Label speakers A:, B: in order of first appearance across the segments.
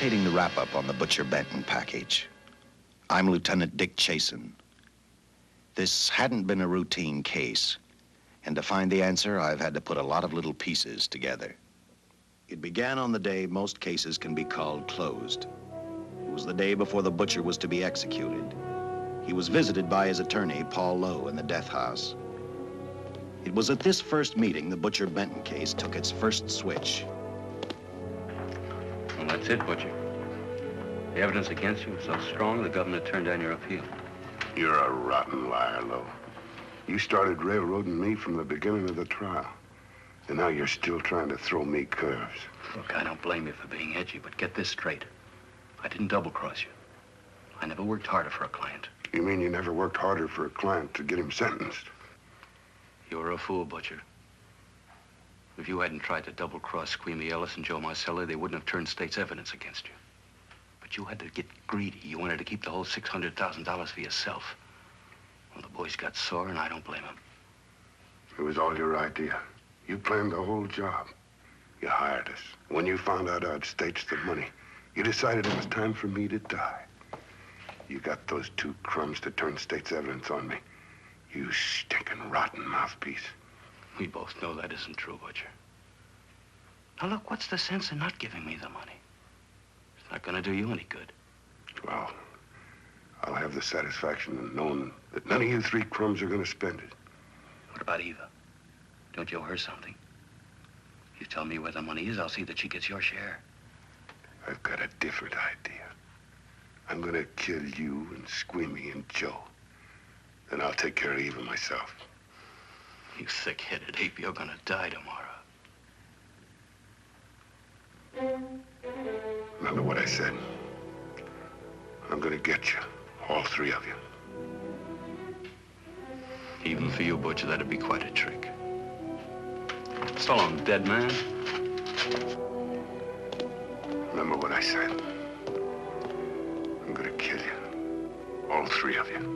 A: imitating the wrap-up on the Butcher Benton package. I'm Lieutenant Dick Chasen. This hadn't been a routine case, and to find the answer, I've had to put a lot of little pieces together. It began on the day most cases can be called closed. It was the day before the butcher was to be executed. He was visited by his attorney, Paul Lowe, in the death house. It was at this first meeting the Butcher Benton case took its first switch.
B: Well, that's it, Butcher. The evidence against you was so strong, the governor turned down your appeal.
C: You're a rotten liar, Lowe. You started railroading me from the beginning of the trial. And now you're still trying to throw me curves.
B: Look, I don't blame you for being edgy, but get this straight. I didn't double-cross you. I never worked harder for a client.
C: You mean you never worked harder for a client to get him sentenced?
B: You were a fool, Butcher. If you hadn't tried to double-cross Squeamy Ellis and Joe Marcelli, they wouldn't have turned state's evidence against you. But you had to get greedy. You wanted to keep the whole $600,000 for yourself. Well, the boys got sore, and I don't blame them.
C: It was all your idea. You planned the whole job. You hired us. When you found out I'd staged the money, you decided it was time for me to die. You got those two crumbs to turn state's evidence on me. You stinking rotten mouthpiece.
B: We both know that isn't true, Butcher. Now, look, what's the sense in not giving me the money? It's not gonna do you any good.
C: Well, I'll have the satisfaction of knowing that none of you three crumbs are gonna spend it.
B: What about Eva? Don't you owe her something? You tell me where the money is, I'll see that she gets your share.
C: I've got a different idea. I'm gonna kill you and Squeamy and Joe. Then I'll take care of Eva myself.
B: You thick-headed ape, you're gonna die tomorrow.
C: Remember what I said. I'm gonna get you, all three of you.
B: Even for you, Butcher, that'd be quite a trick. So long, dead man.
C: Remember what I said. I'm gonna kill you, all three of you.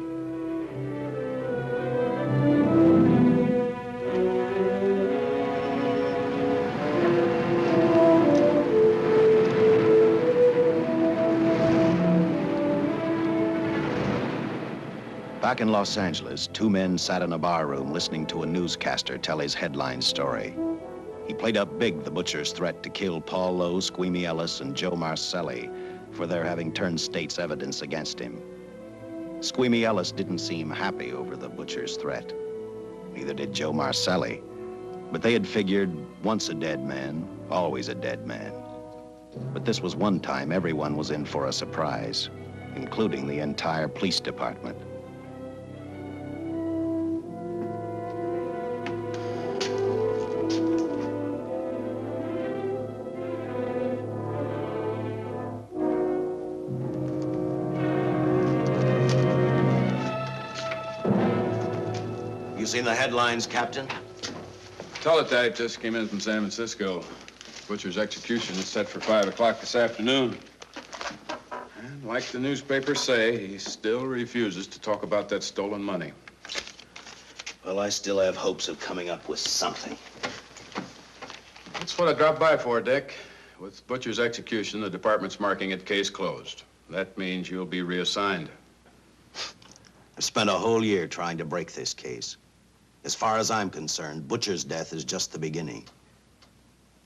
A: Back in Los Angeles, two men sat in a bar room listening to a newscaster tell his headline story. He played up big the butcher's threat to kill Paul Lowe, Squeamy Ellis, and Joe Marcelli for their having turned state's evidence against him. Squeamy Ellis didn't seem happy over the butcher's threat. Neither did Joe Marcelli. But they had figured, once a dead man, always a dead man. But this was one time everyone was in for a surprise, including the entire police department.
D: Seen the headlines, Captain?
E: Teletype just came in from San Francisco. Butcher's execution is set for 5 o'clock this afternoon. And like the newspapers say, he still refuses to talk about that stolen money.
D: Well, I still have hopes of coming up with something.
E: That's what I dropped by for, Dick. With Butcher's execution, the department's marking it case closed. That means you'll be reassigned.
D: I've spent a whole year trying to break this case. As far as I'm concerned, Butcher's death is just the beginning.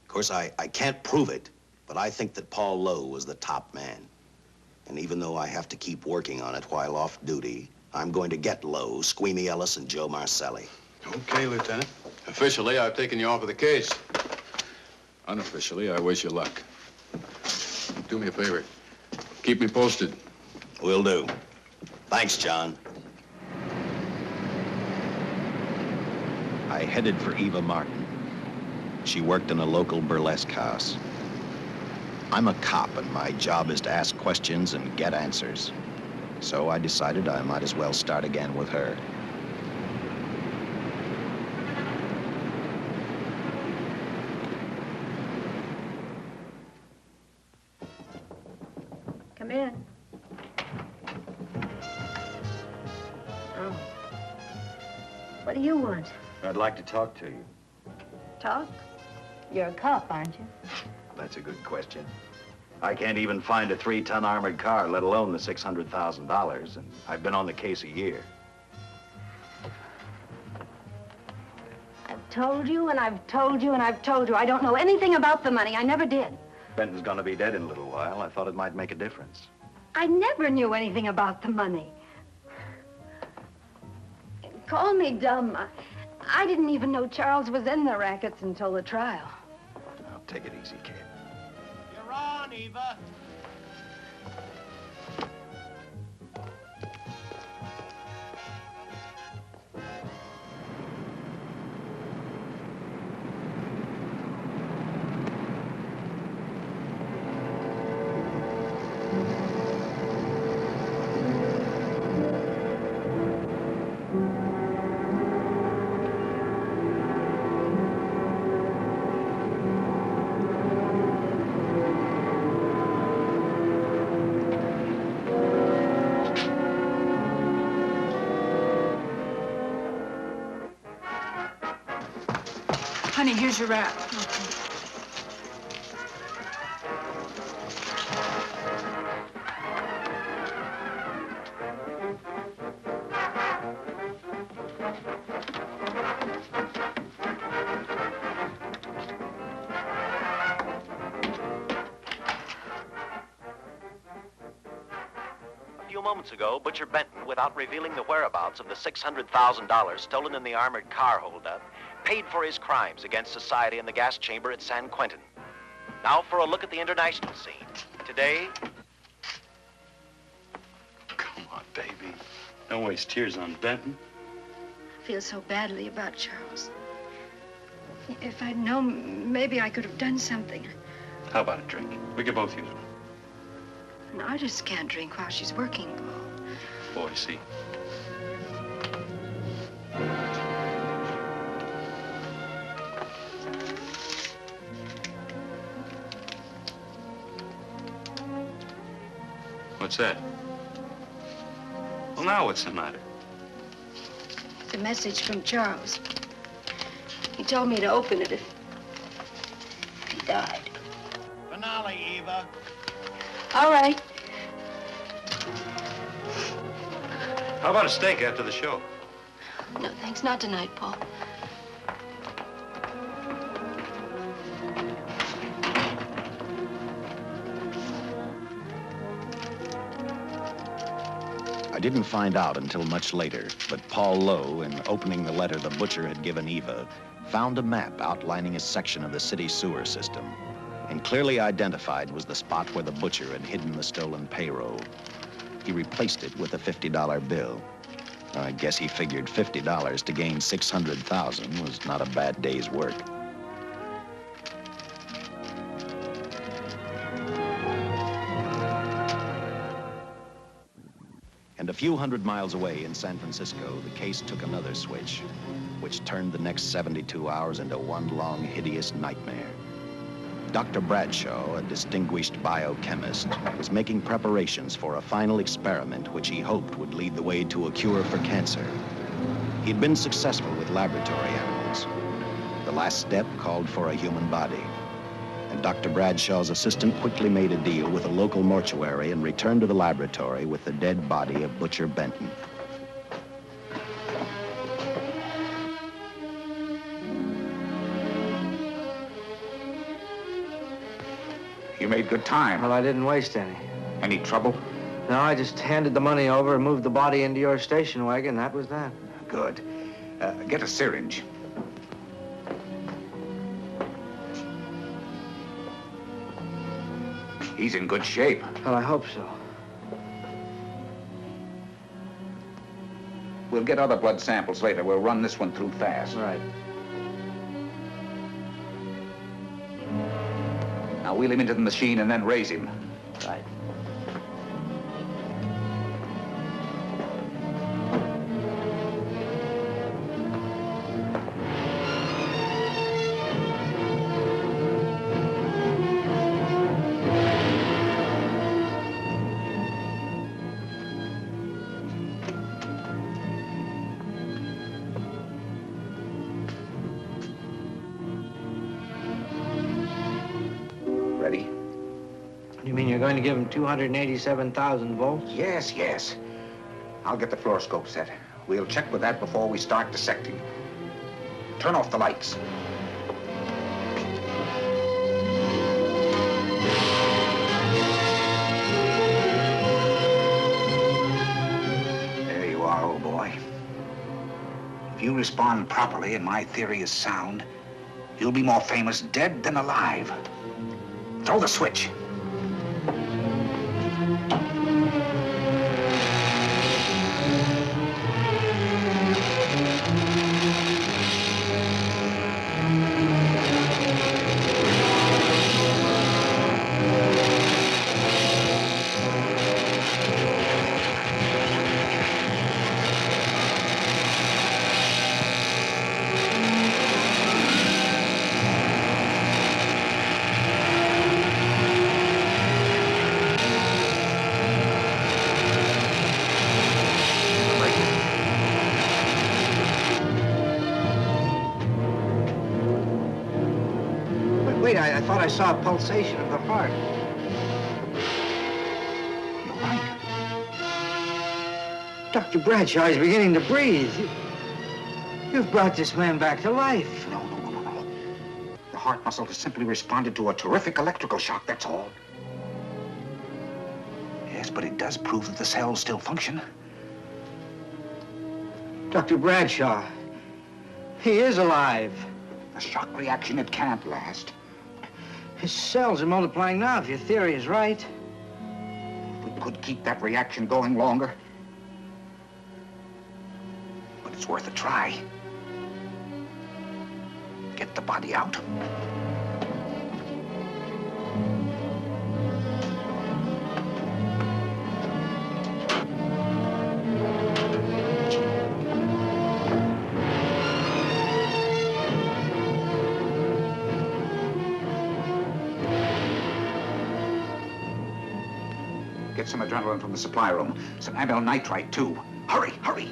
D: Of course, I can't prove it, but I think that Paul Lowe was the top man. And even though I have to keep working on it while off duty, I'm going to get Lowe, Squeamy Ellis, and Joe Marcelli.
E: Okay, Lieutenant. Officially, I've taken you off of the case. Unofficially, I wish you luck. Do me a favor. Keep me posted.
D: Will do. Thanks, John.
A: I headed for Eva Martin. She worked in a local burlesque house. I'm a cop, and my job is to ask questions and get answers. So I decided I might as well start again with her.
F: Come in. Oh. What do you want?
G: I'd like to talk to you.
F: Talk? You're a cop, aren't you?
A: That's a good question. I can't even find a 3-ton armored car, let alone the $600,000, and I've been on the case a year.
F: I've told you, and I've told you, and I've told you. I don't know anything about the money. I never did.
A: Benton's gonna be dead in a little while. I thought it might make a difference.
F: I never knew anything about the money. Call me dumb. I didn't even know Charles was in the rackets until the trial.
A: Now, take it easy, kid.
D: You're on, Eva.
H: Honey, here's your wrap.
A: A few moments ago, Butcher Benton, without revealing the whereabouts of the $600,000 stolen in the armored car holdup, paid for his crimes against society in the gas chamber at San Quentin. Now for a look at the international scene. Today...
B: Come on, baby. Don't waste tears on Benton.
F: I feel so badly about Charles. If I'd known, maybe I could have done something.
B: How about a drink? We could both use one.
F: An artist can't drink while she's working, Paul.
B: Boy, see. What's that? Well, now what's the matter?
F: It's a message from Charles. He told me to open it if he died.
D: Finale, Eva.
F: All right.
B: How about a steak after the show?
F: No, thanks. Not tonight, Paul.
A: I didn't find out until much later, but Paul Lowe, in opening the letter the butcher had given Eva, found a map outlining a section of the city sewer system. And clearly identified was the spot where the butcher had hidden the stolen payroll. He replaced it with a $50 bill. I guess he figured $50 to gain $600,000 was not a bad day's work. And a few hundred miles away in San Francisco, the case took another switch, which turned the next 72 hours into one long, hideous nightmare. Dr. Bradshaw, a distinguished biochemist, was making preparations for a final experiment which he hoped would lead the way to a cure for cancer. He'd been successful with laboratory animals. The last step called for a human body. And Dr. Bradshaw's assistant quickly made a deal with a local mortuary and returned to the laboratory with the dead body of Butcher Benton.
I: You made good time.
J: Well, I didn't waste any.
I: Any trouble?
J: No, I just handed the money over and moved the body into your station wagon. That was that.
I: Good. Get a syringe. He's in good shape.
J: Well, I hope so.
I: We'll get other blood samples later. We'll run this one through fast.
J: Right.
I: Now wheel him into the machine and then raise him.
J: Right.
I: Ready?
J: You mean you're going to give him 287,000 volts?
I: Yes, yes. I'll get the fluoroscope set. We'll check with that before we start dissecting. Turn off the lights. There you are, old boy. If you respond properly and my theory is sound, you'll be more famous dead than alive. Throw the switch.
J: Wait, I thought I saw a pulsation of the heart.
I: You're right.
J: Dr. Bradshaw is beginning to breathe. You've brought this man back to life.
I: No. The heart muscle has simply responded to a terrific electrical shock, that's all. Yes, but it does prove that the cells still function.
J: Dr. Bradshaw, he is alive.
I: A shock reaction, it can't last.
J: His cells are multiplying now, if your theory is right.
I: If we could keep that reaction going longer. But it's worth a try. Get the body out. Get some adrenaline from the supply room. Some amyl nitrite, too. Hurry, hurry.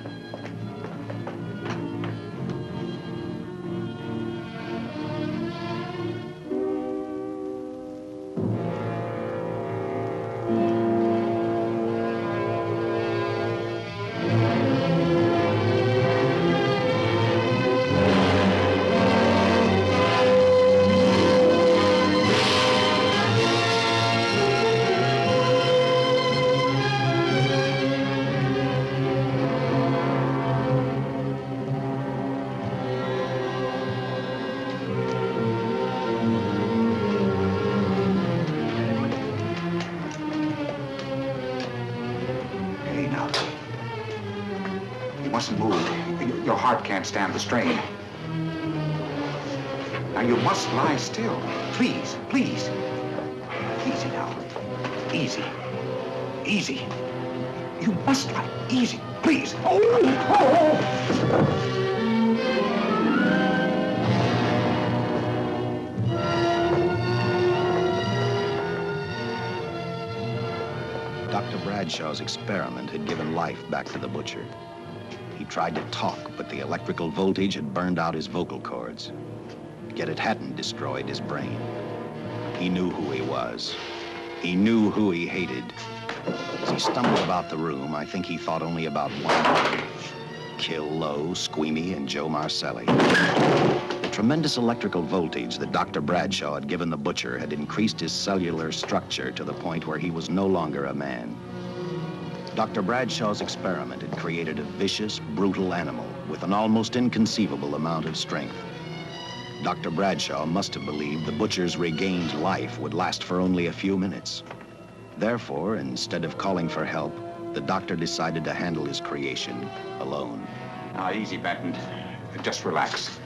I: Your heart can't stand the strain. Now, you must lie still. Please, please. Easy now. Easy. Easy. You must lie. Easy, please.
A: Dr. Bradshaw's experiment had given life back to the butcher. He tried to talk, but the electrical voltage had burned out his vocal cords. Yet it hadn't destroyed his brain. He knew who he was. He knew who he hated. As he stumbled about the room, I think he thought only about one: kill Lowe, Squeamy, and Joe Marcelli. The tremendous electrical voltage that Dr. Bradshaw had given the butcher had increased his cellular structure to the point where he was no longer a man. Dr. Bradshaw's experiment had created a vicious, brutal animal with an almost inconceivable amount of strength. Dr. Bradshaw must have believed the butcher's regained life would last for only a few minutes. Therefore, instead of calling for help, the doctor decided to handle his creation alone.
I: Now, easy, Benton. Just relax.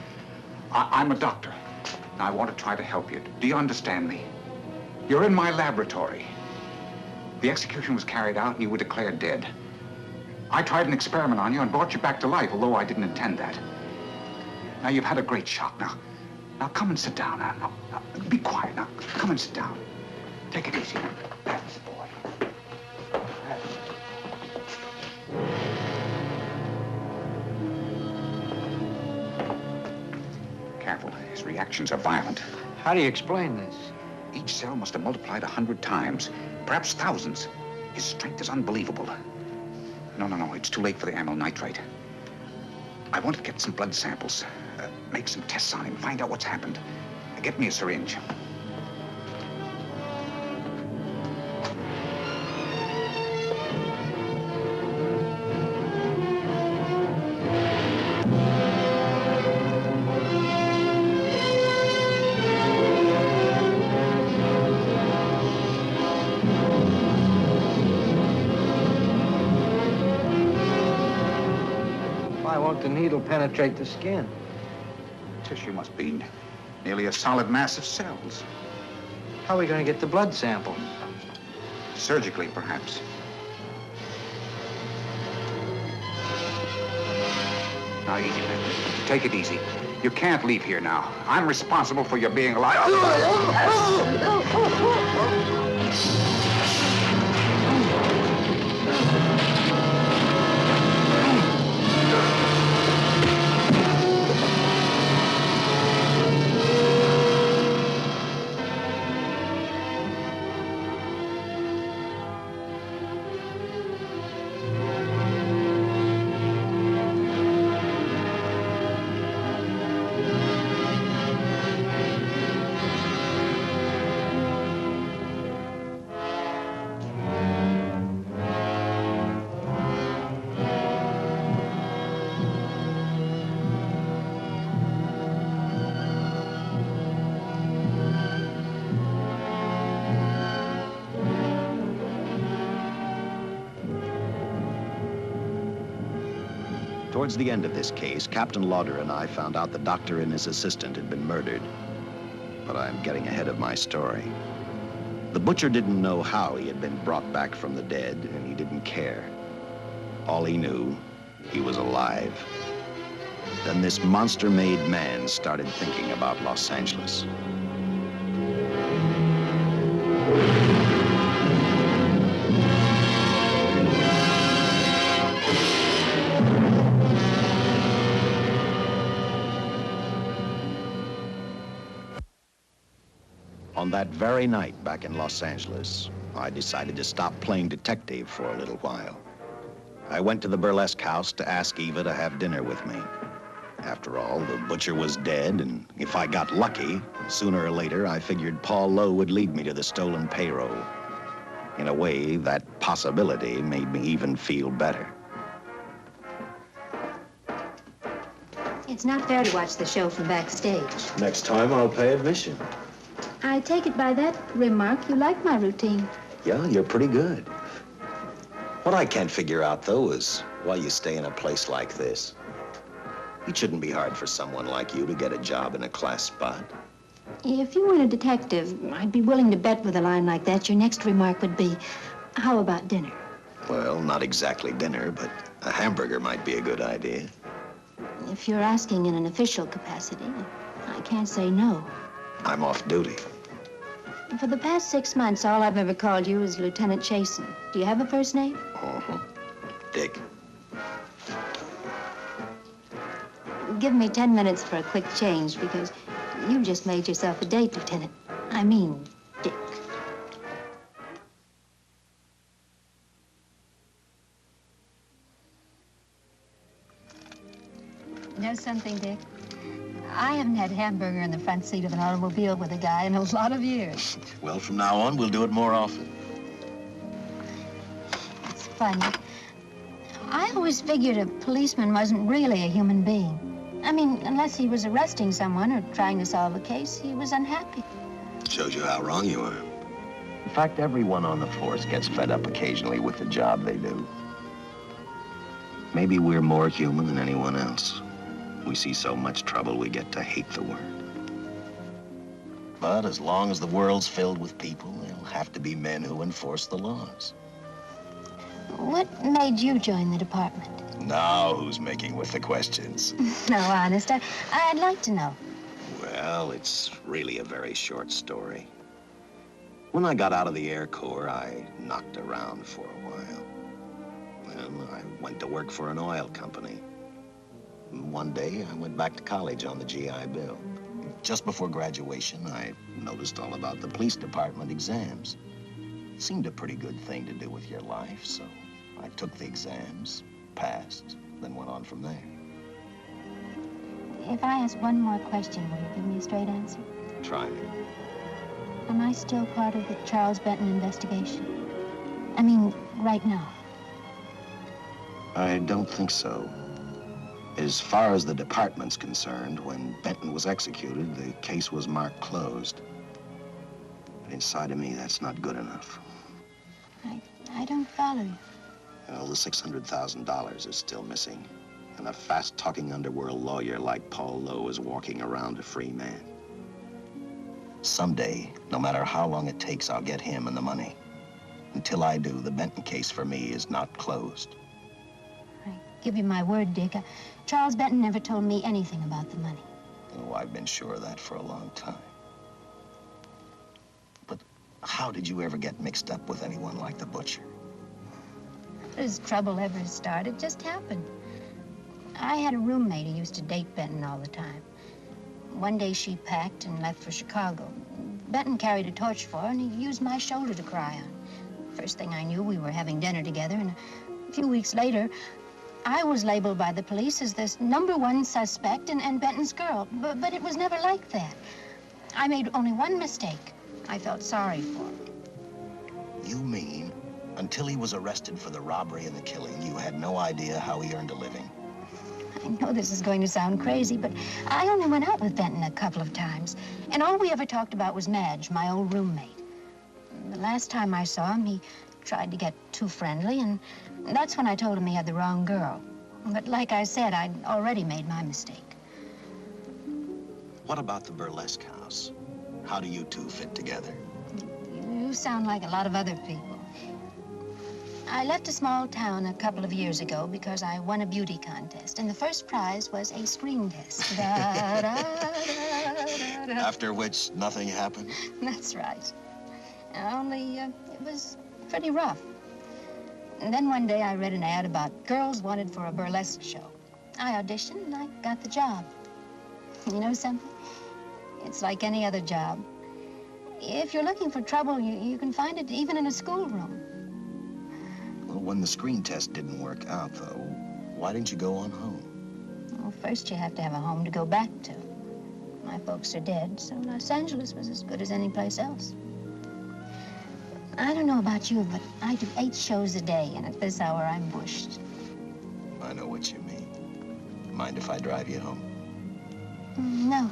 I: I'm a doctor. I want to try to help you. Do you understand me? You're in my laboratory. The execution was carried out and you were declared dead. I tried an experiment on you and brought you back to life, although I didn't intend that. Now, you've had a great shock. Now come and sit down. Now, be quiet. Now, come and sit down. Take it easy. That's the boy. Careful. His reactions are violent.
J: How do you explain this?
I: Each cell must have multiplied 100 times, perhaps thousands. His strength is unbelievable. No, it's too late for the amyl nitrite. I want to get some blood samples, make some tests on him, find out what's happened. Get me a syringe.
J: Why won't the needle penetrate the skin?
I: Tissue must be nearly a solid mass of cells.
J: How are we going to get the blood sample?
I: Surgically, perhaps. Now, easy, man. Take it easy. You can't leave here now. I'm responsible for your being alive.
A: Towards the end of this case, Captain Lauder and I found out the doctor and his assistant had been murdered. But I'm getting ahead of my story. The butcher didn't know how he had been brought back from the dead, and he didn't care. All he knew, he was alive. Then this monster-made man started thinking about Los Angeles. On that very night back in Los Angeles, I decided to stop playing detective for a little while. I went to the burlesque house to ask Eva to have dinner with me. After all, the butcher was dead, and if I got lucky, sooner or later, I figured Paul Lowe would lead me to the stolen payroll. In a way, that possibility made me even feel better.
H: It's not fair to watch the show from backstage.
D: Next time, I'll pay admission.
H: I take it by that remark you like my routine.
D: Yeah, you're pretty good. What I can't figure out, though, is why you stay in a place like this. It shouldn't be hard for someone like you to get a job in a class spot.
H: If you weren't a detective, I'd be willing to bet with a line like that your next remark would be, how about dinner?
D: Well, not exactly dinner, but a hamburger might be a good idea.
H: If you're asking in an official capacity, I can't say no.
D: I'm off duty.
H: For the past 6 months, all I've ever called you is Lieutenant Chasen. Do you have a first name?
D: Uh-huh. Dick.
H: Give me 10 minutes for a quick change, because you just made yourself a date, Lieutenant. I mean, Dick. You know something, Dick? I haven't had hamburger in the front seat of an automobile with a guy in a lot of years.
D: Well, from now on, we'll do it more often.
H: It's funny. I always figured a policeman wasn't really a human being. I mean, unless he was arresting someone or trying to solve a case, he was unhappy.
D: Shows you how wrong you are.
A: In fact, everyone on the force gets fed up occasionally with the job they do. Maybe we're more human than anyone else. We see so much trouble, we get to hate the word. But as long as the world's filled with people, there'll have to be men who enforce the laws.
H: What made you join the department?
A: Now who's making with the questions?
H: No, honest, I'd like to know.
A: Well, it's really a very short story. When I got out of the Air Corps, I knocked around for a while. Well, I went to work for an oil company. One day, I went back to college on the GI Bill.
D: just before graduation, I noticed all about the police department exams. Seemed a pretty good thing to do with your life, so I took the exams, passed, then went on from there.
H: If I ask one more question, will you give me a straight answer?
D: Try me.
H: Am I still part of the Charles Benton investigation? I mean, right now.
D: I don't think so. As far as the department's concerned, when Benton was executed, the case was marked closed. But inside of me, that's not good enough.
H: I don't follow you.
D: Well, the $600,000 is still missing. And a fast-talking underworld lawyer like Paul Lowe is walking around a free man. Someday, no matter how long it takes, I'll get him and the money. Until I do, the Benton case for me is not closed.
H: I give you my word, Dick. Charles Benton never told me anything about the money.
D: Oh, I've been sure of that for a long time. But how did you ever get mixed up with anyone like the butcher?
H: As trouble ever started, just happened. I had a roommate who used to date Benton all the time. One day she packed and left for Chicago. Benton carried a torch for her, and he used my shoulder to cry on. First thing I knew, we were having dinner together, and a few weeks later, I was labeled by the police as this #1 suspect and Benton's girl, but it was never like that. I made only one mistake. I felt sorry for him.
D: You mean, until he was arrested for the robbery and the killing, you had no idea how he earned a living?
H: I know this is going to sound crazy, but I only went out with Benton a couple of times, and all we ever talked about was Madge, my old roommate. The last time I saw him, he tried to get too friendly, and that's when I told him he had the wrong girl. But like I said, I'd already made my mistake.
D: What about the burlesque house? How do you two fit together?
H: You sound like a lot of other people. I left a small town a couple of years ago because I won a beauty contest, and the first prize was a screen test. Da, da, da, da.
D: After which, nothing happened?
H: That's right. Only, it was pretty rough. And then one day I read an ad about girls wanted for a burlesque show. I auditioned and I got the job. You know something? It's like any other job. If you're looking for trouble, you can find it even in a schoolroom.
D: Well, when the screen test didn't work out, though, why didn't you go on home?
H: Well, first you have to have a home to go back to. My folks are dead, so Los Angeles was as good as any place else. I don't know about you, but I do 8 shows a day, and at this hour, I'm bushed.
D: I know what you mean. Mind if I drive you home?
H: No.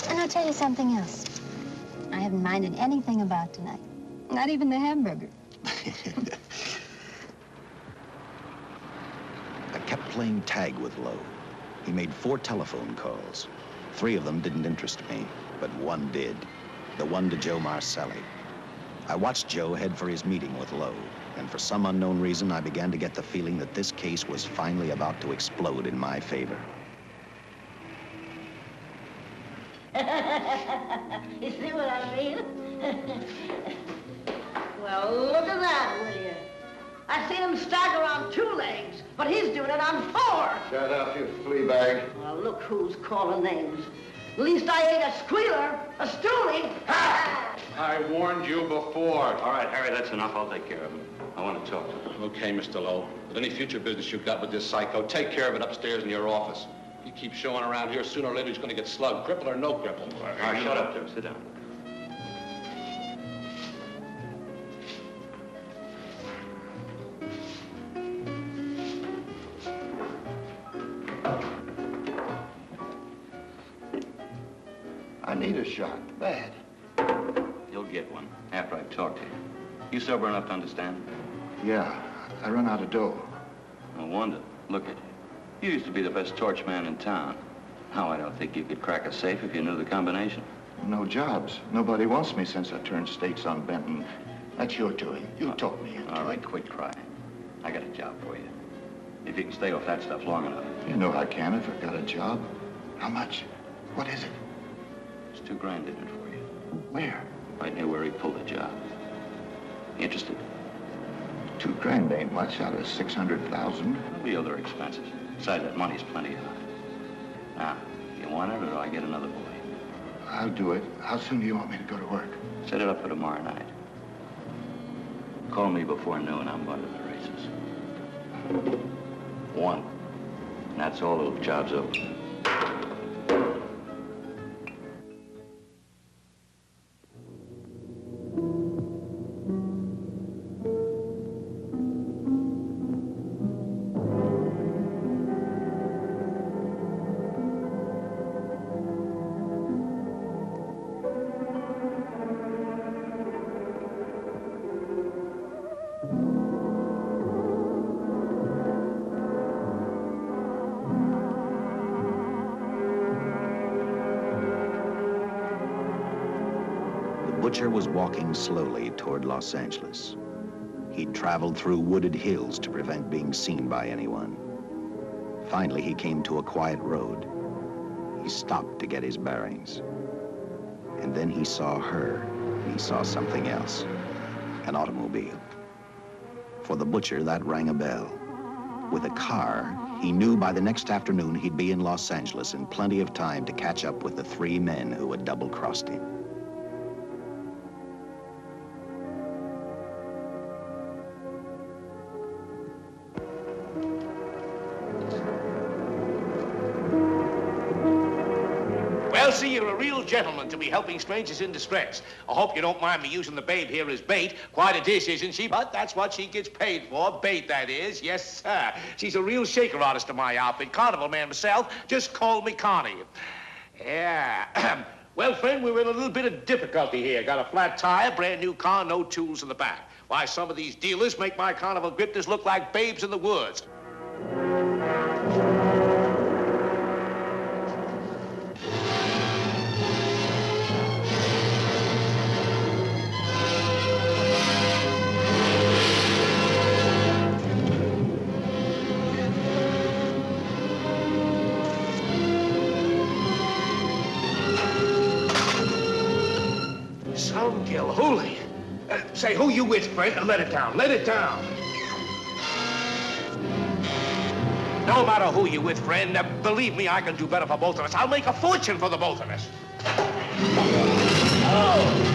H: And I'll tell you something else. I haven't minded anything about tonight. Not even the hamburger.
A: I kept playing tag with Lowe. He made 4 telephone calls. 3 of them didn't interest me, but one did. The one to Joe Marcelli. I watched Joe head for his meeting with Lowe, and for some unknown reason, I began to get the feeling that this case was finally about to explode in my favor.
K: You see what I mean? Well, look at that, will you? I seen him stagger on 2 legs, but he's doing it on 4.
C: Shut up, you flea bag.
K: Well, look who's calling names. At least I ain't a squealer, a stoolie. Ha!
E: I warned you before.
B: All right, Harry, that's enough. I'll take care of him. I want to talk to him.
L: Okay, Mr. Lowe. But any future business you've got with this psycho, take care of it upstairs in your office. If you keep showing around here, sooner or later he's going to get slugged, cripple or no cripple.
B: All right, shut up, Joe. Sit down.
C: I need a shot, bad.
B: You'll get one after I've talked to you. You sober enough to understand?
C: Yeah, I run out of dough.
B: No wonder. Look at you. You used to be the best torch man in town. Now I don't think you could crack a safe if you knew the combination.
C: No jobs. Nobody wants me since I turned stakes on Benton. That's your doing. You taught me.
B: All right, quit crying. I got a job for you. If you can stay off that stuff long enough.
C: You know I can if I've got a job. How much? What is it?
B: There's $2 grand in it for you.
C: Where?
B: Right near where he pulled the job. Interested?
C: $2 grand ain't much out of 600,000.
B: There'll be other expenses. Besides, that money's plenty of. Now, you want it or do I get another boy?
C: I'll do it. How soon do you want me to go to work?
B: Set it up for tomorrow night. Call me before noon. I'm going to the races. 1. And that's all. The job's over.
A: The butcher was walking slowly toward Los Angeles. He'd traveled through wooded hills to prevent being seen by anyone. Finally, he came to a quiet road. He stopped to get his bearings. And then he saw her. He saw something else. An automobile. For the butcher, that rang a bell. With a car, he knew by the next afternoon he'd be in Los Angeles in plenty of time to catch up with the 3 men who had double-crossed him.
M: Well, see, you're a real gentleman to be helping strangers in distress. I hope you don't mind me using the babe here as bait. Quite a dish, isn't she? But that's what she gets paid for. Bait, that is. Yes, sir. She's a real shaker artist of my outfit. Carnival man myself. Just call me Connie. Yeah. Well, friend, we're in a little bit of difficulty here. Got a flat tire, brand new car, no tools in the back. Why, some of these dealers make my carnival grifters look like babes in the woods. Some Gilhooly. Say, who you with, friend? Let it down. Let it down. No matter who you with, friend, believe me, I can do better for both of us. I'll make a fortune for the both of us. Oh!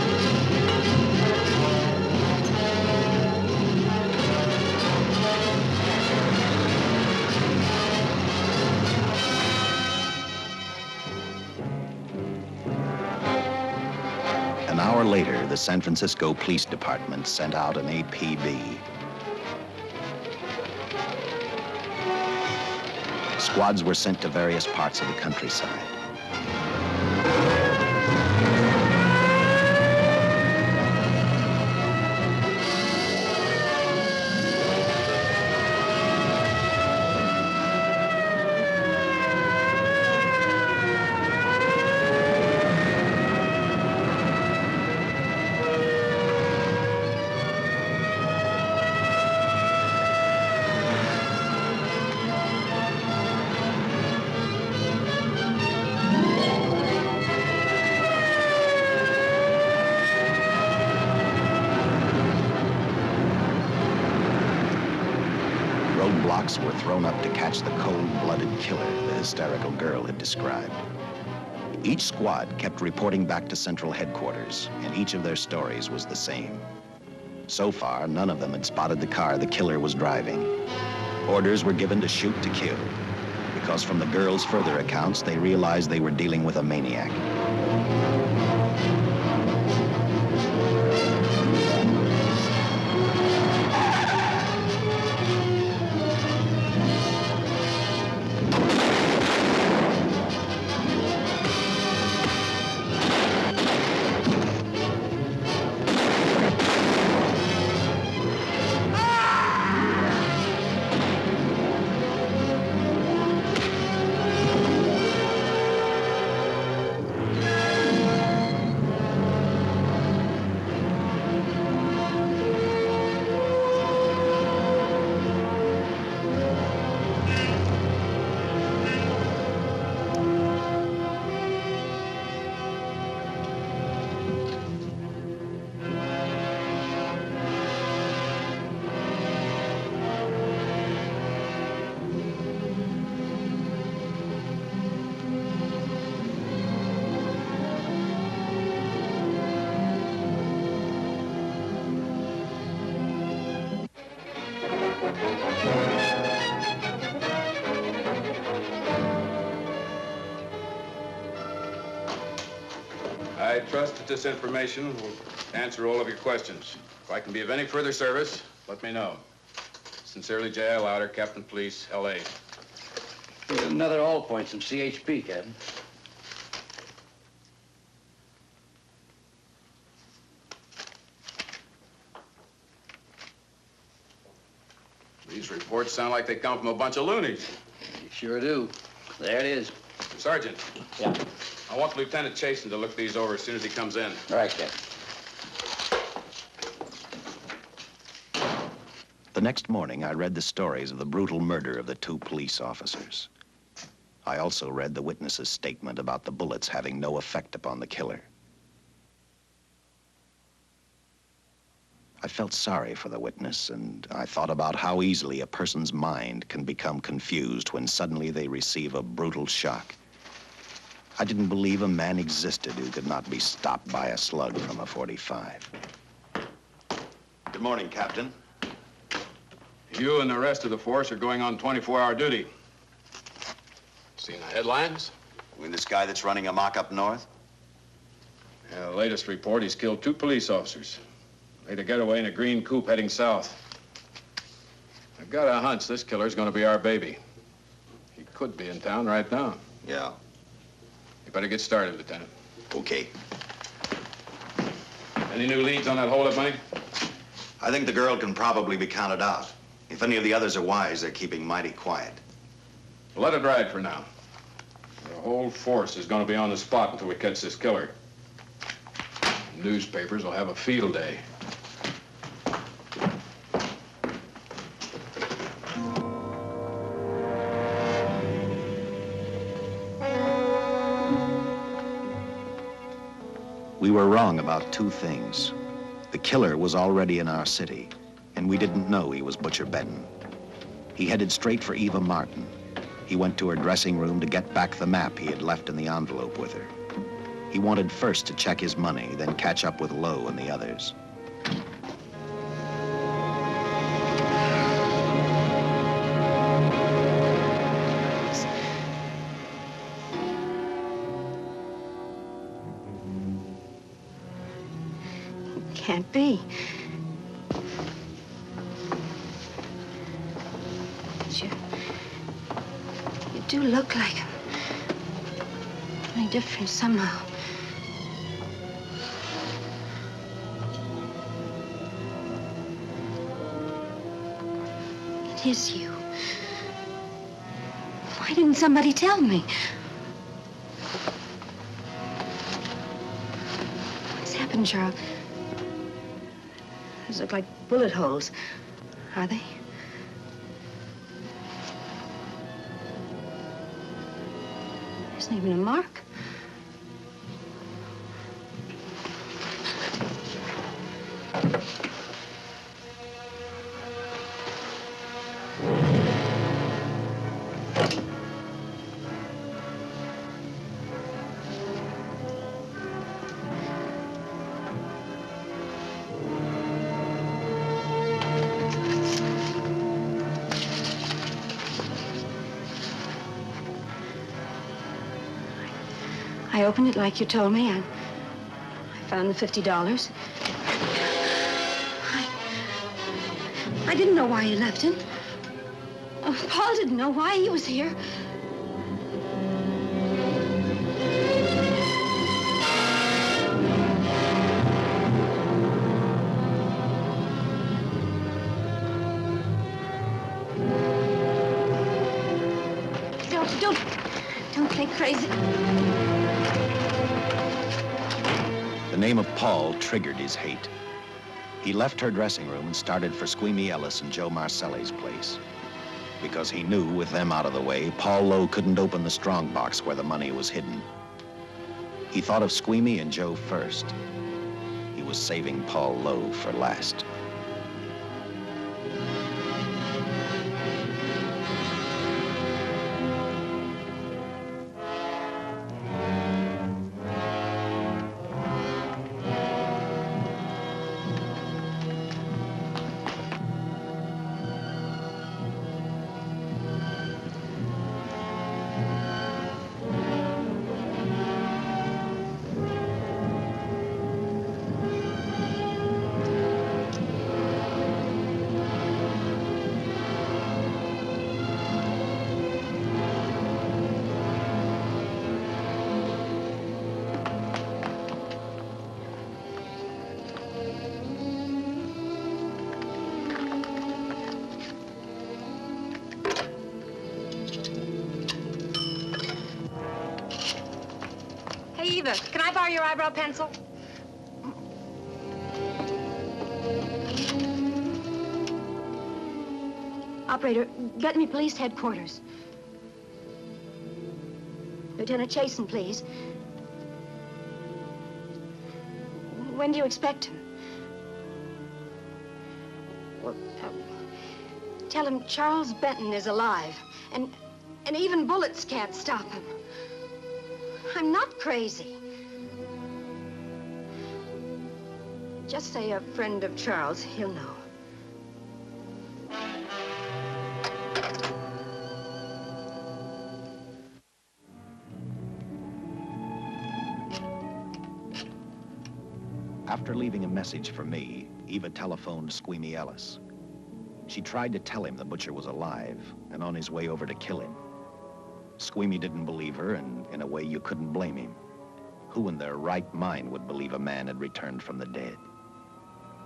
A: An hour later, the San Francisco Police Department sent out an APB. Squads were sent to various parts of the countryside. Roadblocks were thrown up to catch the cold-blooded killer the hysterical girl had described. Each squad kept reporting back to Central Headquarters, and each of their stories was the same. So far, none of them had spotted the car the killer was driving. Orders were given to shoot to kill, because from the girls' further accounts, they realized they were dealing with a maniac.
E: I trust that this information will answer all of your questions. If I can be of any further service, let me know. Sincerely, J.I. Louder, Captain Police, L.A.
M: Here's another all points from CHP, Captain.
E: These reports sound like they come from a bunch of loonies.
M: You sure do. There it is.
E: Sergeant.
M: Yeah.
E: I want Lieutenant Chasen to look these over as soon as he comes in.
M: All right, Captain.
A: The next morning, I read the stories of the brutal murder of the 2 police officers. I also read the witness's statement about the bullets having no effect upon the killer. I felt sorry for the witness, and I thought about how easily a person's mind can become confused when suddenly they receive a brutal shock. I didn't believe a man existed who could not be stopped by a slug from a .45.
D: Good morning, Captain.
E: You and the rest of the force are going on 24-hour duty. Seen the headlines?
D: You mean this guy that's running amok up north?
E: Yeah, the latest report, he's killed 2 police officers. Made a getaway in a green coupe heading south. I've got a hunch this killer's gonna be our baby. He could be in town right now.
D: Yeah.
E: You better get started, Lieutenant.
D: Okay.
E: Any new leads on that holdup money?
D: I think the girl can probably be counted out. If any of the others are wise, they're keeping mighty quiet.
E: Well, let it ride for now. The whole force is gonna be on the spot until we catch this killer. Newspapers will have a field day.
A: We were wrong about 2 things. The killer was already in our city, and we didn't know he was Butcher Benton. He headed straight for Eva Martin. He went to her dressing room to get back the map he had left in the envelope with her. He wanted first to check his money, then catch up with Lowe and the others.
F: Can't be. But you do look like him. Only different somehow. It is you. Why didn't somebody tell me? What's happened, Charles? Those look like bullet holes. Are they? There isn't even a mark. I opened it like you told me, and I found the $50. I didn't know why you left him. Paul didn't know why he was here. Don't get crazy.
A: The name of Paul triggered his hate. He left her dressing room and started for Squeamy Ellis and Joe Marcelli's place. Because he knew, with them out of the way, Paul Lowe couldn't open the strongbox where the money was hidden. He thought of Squeamy and Joe first. He was saving Paul Lowe for last.
N: Hey, Eva, can I borrow your eyebrow pencil?
F: Operator, get me police headquarters. Lieutenant Chasen, please. When do you expect him? Well, tell him Charles Benton is alive, and even bullets can't stop him. I'm not crazy. Just say a friend of Charles. He'll know.
A: After leaving a message for me, Eva telephoned Squeamy Ellis. She tried to tell him the butcher was alive and on his way over to kill him. Squeamy didn't believe her, and in a way you couldn't blame him. Who in their right mind would believe a man had returned from the dead?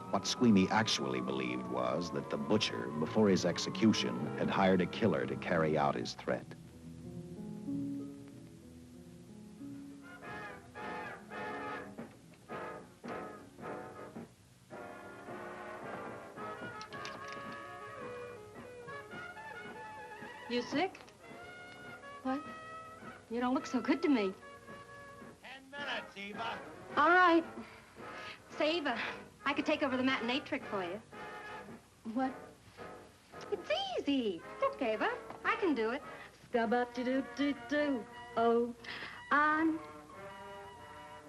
A: What Squeamy actually believed was that the butcher, before his execution, had hired a killer to carry out his threat.
N: You sick? What? You don't look so good to me.
M: 10 minutes, Eva.
N: All right. Say, Eva, I could take over the matinee trick for you. What? It's easy. Look, Eva, I can do it. Scabba-doo-doo-doo-doo. Oh,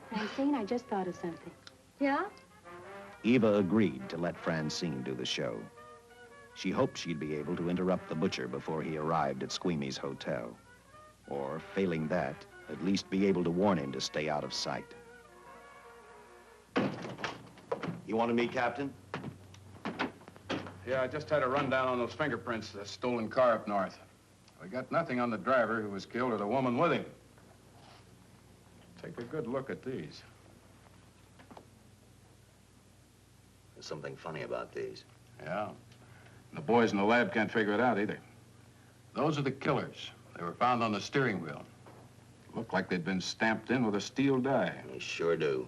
N: Francine, I just thought of something. Yeah?
A: Eva agreed to let Francine do the show. She hoped she'd be able to interrupt the butcher before he arrived at Squeamy's hotel. Or, failing that, at least be able to warn him to stay out of sight.
D: You wanted me, Captain?
E: Yeah, I just had a rundown on those fingerprints of the stolen car up north. We got nothing on the driver who was killed or the woman with him. Take a good look at these.
D: There's something funny about these.
E: Yeah. The boys in the lab can't figure it out either. Those are the killers. They were found on the steering wheel. Looked like they'd been stamped in with a steel die.
D: They sure do.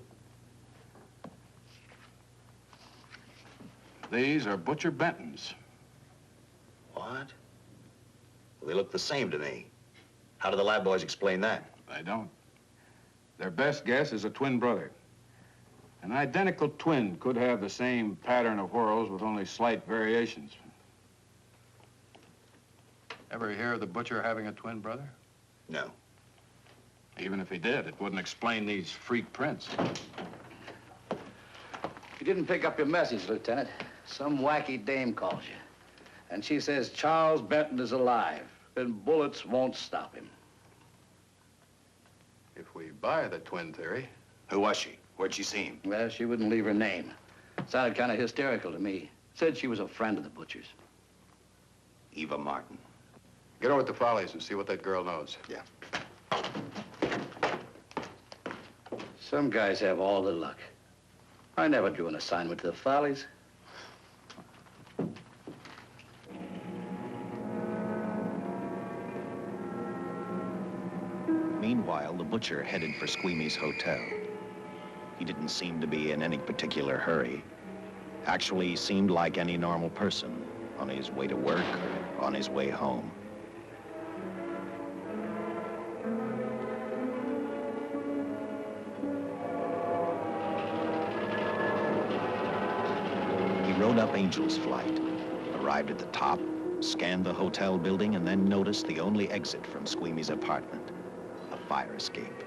E: These are Butcher Benton's.
D: What? Well, they look the same to me. How do the lab boys explain that?
E: They don't. Their best guess is a twin brother. An identical twin could have the same pattern of whorls with only slight variations. Ever hear of the butcher having a twin brother?
D: No.
E: Even if he did, it wouldn't explain these freak prints.
B: You didn't pick up your message, Lieutenant. Some wacky dame calls you. And she says Charles Benton is alive, and bullets won't stop him.
E: If we buy the twin theory...
D: Who was she? Where'd she see him?
B: Well, she wouldn't leave her name. Sounded kind of hysterical to me. Said she was a friend of the butcher's.
D: Eva Martin.
E: Get over at the Follies and see what that girl knows.
D: Yeah.
B: Some guys have all the luck. I never drew an assignment to the Follies.
A: Meanwhile, the butcher headed for Squeamy's hotel. He didn't seem to be in any particular hurry. Actually, he seemed like any normal person, on his way to work or on his way home. He rode up Angel's Flight, arrived at the top, scanned the hotel building, and then noticed the only exit from Squeamy's apartment, a fire escape.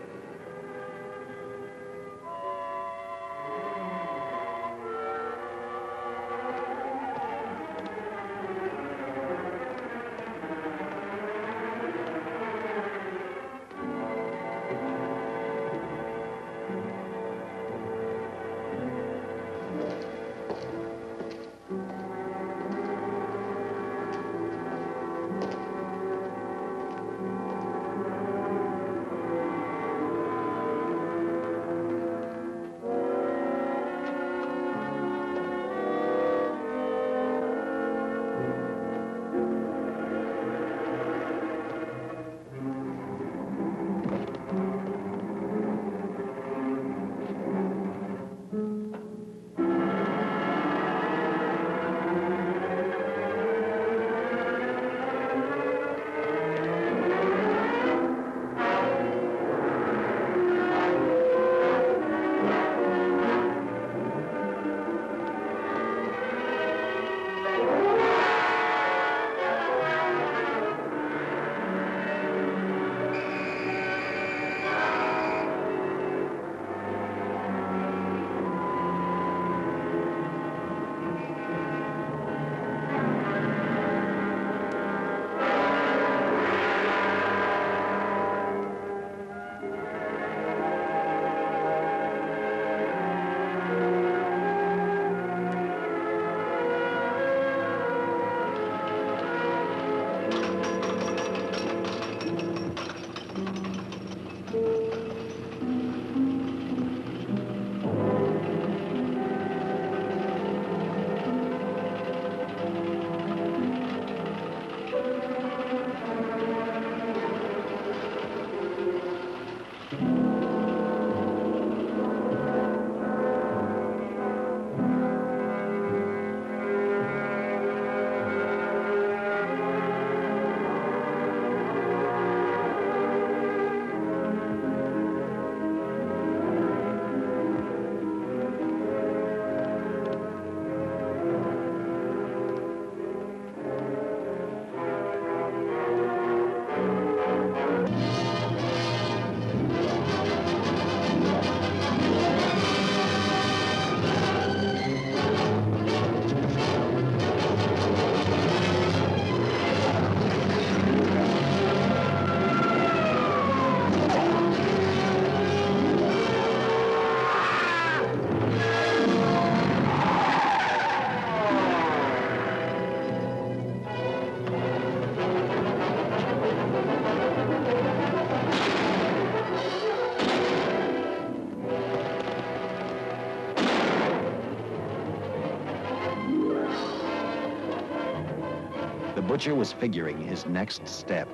A: Butcher was figuring his next step.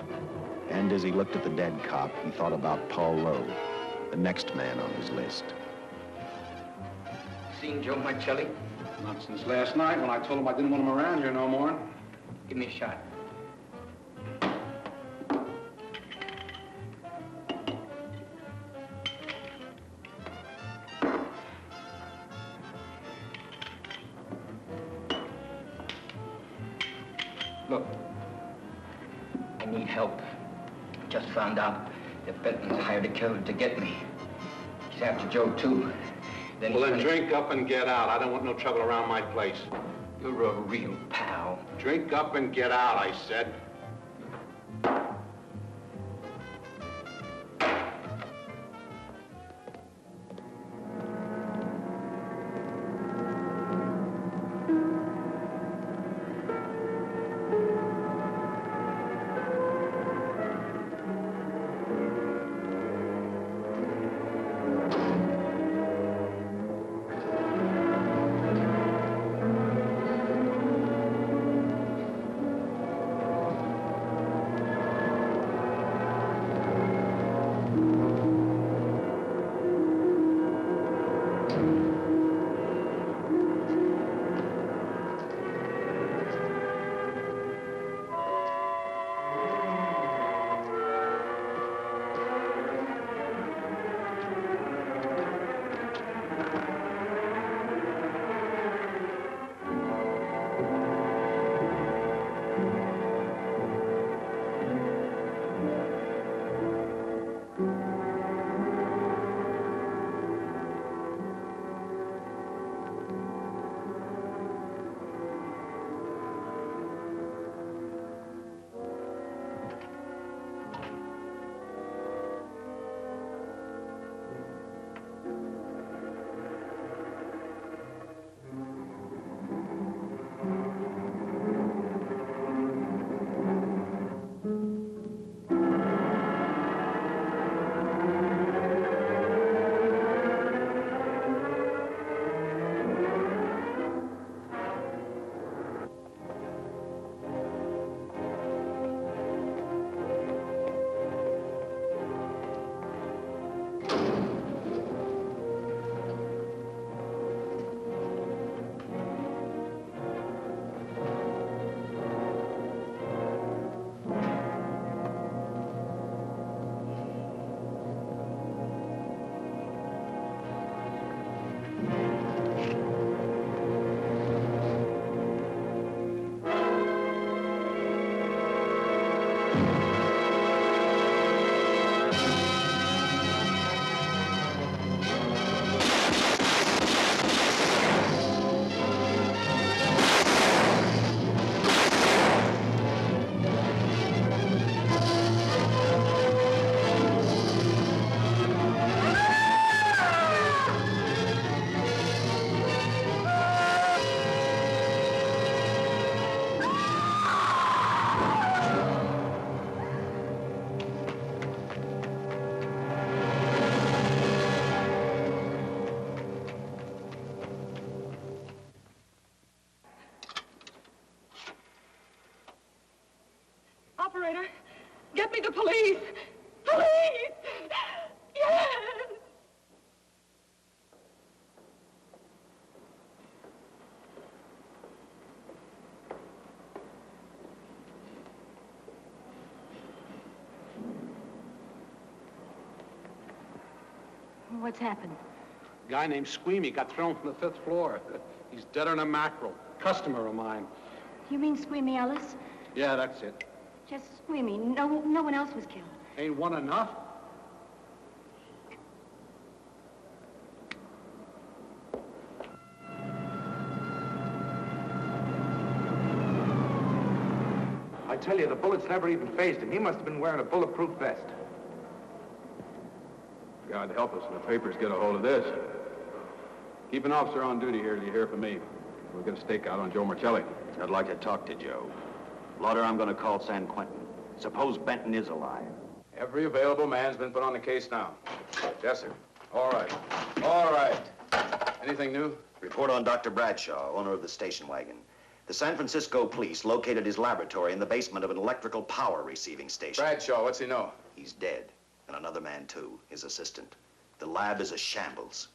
A: And as he looked at the dead cop, he thought about Paul Lowe, the next man on his list.
I: Seen Joe Marcelli?
L: Not since last night when I told him I didn't want him around here no more.
I: Give me a shot. Look, I need help. Just found out that Benton's hired a killer to get me. He's after Joe, too.
L: Well, then drink up and get out. I don't want no trouble around my place.
I: You're a real pal.
L: Drink up and get out, I said.
O: Operator, get me the police! Police! Yes!
F: What's happened?
L: A guy named Squeamy got thrown from the 5th floor. He's deader than a mackerel. Customer of mine.
F: You mean Squeamy Ellis?
L: Yeah, that's it.
F: Just Squeamy. No one else was killed.
L: Ain't one enough?
P: I tell you, the bullets never even phased him. He must have been wearing a bulletproof vest.
E: God help us when the papers get a hold of this. Keep an officer on duty here till you hear from me. We'll get a stakeout on Joe Marcelli.
D: I'd like to talk to Joe. Lauder, I'm going to call San Quentin. Suppose Benton is alive.
E: Every available man's been put on the case now. Yes, sir. All right. All right. Anything new?
D: Report on Dr. Bradshaw, owner of the station wagon. The San Francisco police located his laboratory in the basement of an electrical power receiving station.
E: Bradshaw, what's he know?
D: He's dead. And another man, too, his assistant. The lab is a shambles.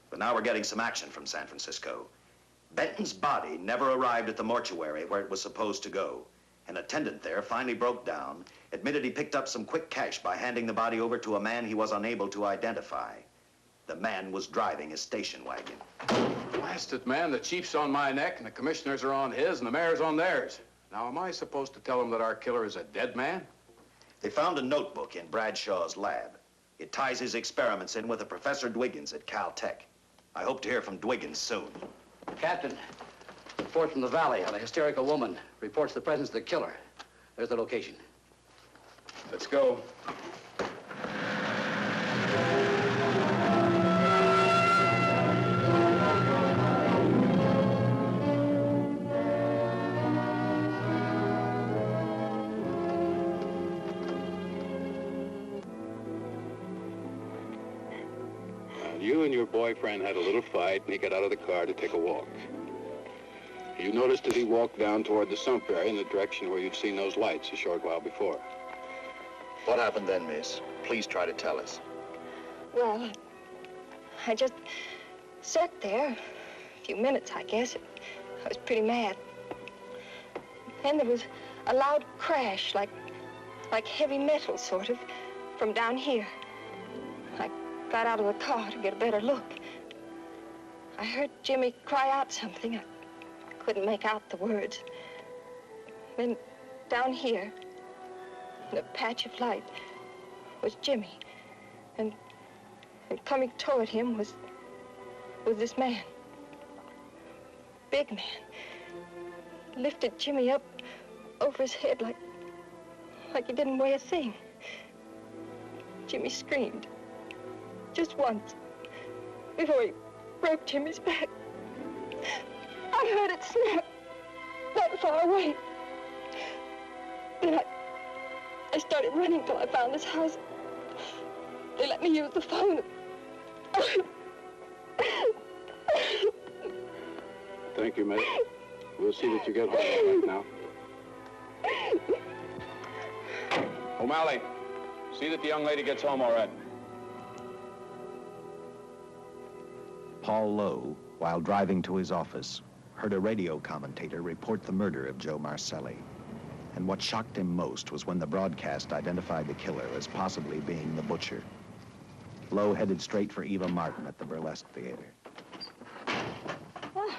D: But now we're getting some action from San Francisco. Benton's body never arrived at the mortuary where it was supposed to go. An attendant there finally broke down, admitted he picked up some quick cash by handing the body over to a man he was unable to identify. The man was driving a station wagon.
E: Blast it, man. The chief's on my neck, and the commissioners are on his, and the mayor's on theirs. Now, am I supposed to tell them that our killer is a dead man?
D: They found a notebook in Bradshaw's lab. It ties his experiments in with a Professor Dwiggins at Caltech. I hope to hear from Dwiggins soon.
B: Captain, report from the valley on a hysterical woman. Reports the presence of the killer. There's the location.
E: Let's go.
L: You and your boyfriend had a little fight, and he got out of the car to take a walk. You noticed that he walked down toward the sump area in the direction where you'd seen those lights a short while before.
D: What happened then, miss? Please try to tell us.
F: Well, I just sat there a few minutes, I guess. I was pretty mad. Then there was a loud crash, like heavy metal, sort of, from down here. I got out of the car to get a better look. I heard Jimmy cry out something. I couldn't make out the words. Then down here, in a patch of light, was Jimmy. And coming toward him was this man. Big man. Lifted Jimmy up over his head like he didn't weigh a thing. Jimmy screamed. Just once, before he broke Jimmy's back. I heard it snap, not far away. Then I started running till I found this house. They let me use the phone.
L: Thank you, mate. We'll see that you get home all right now.
E: O'Malley, see that the young lady gets home all right.
A: Paul Lowe, while driving to his office, heard a radio commentator report the murder of Joe Marcelli. And what shocked him most was when the broadcast identified the killer as possibly being the butcher. Lowe headed straight for Eva Martin at the Burlesque Theater.
N: Oh,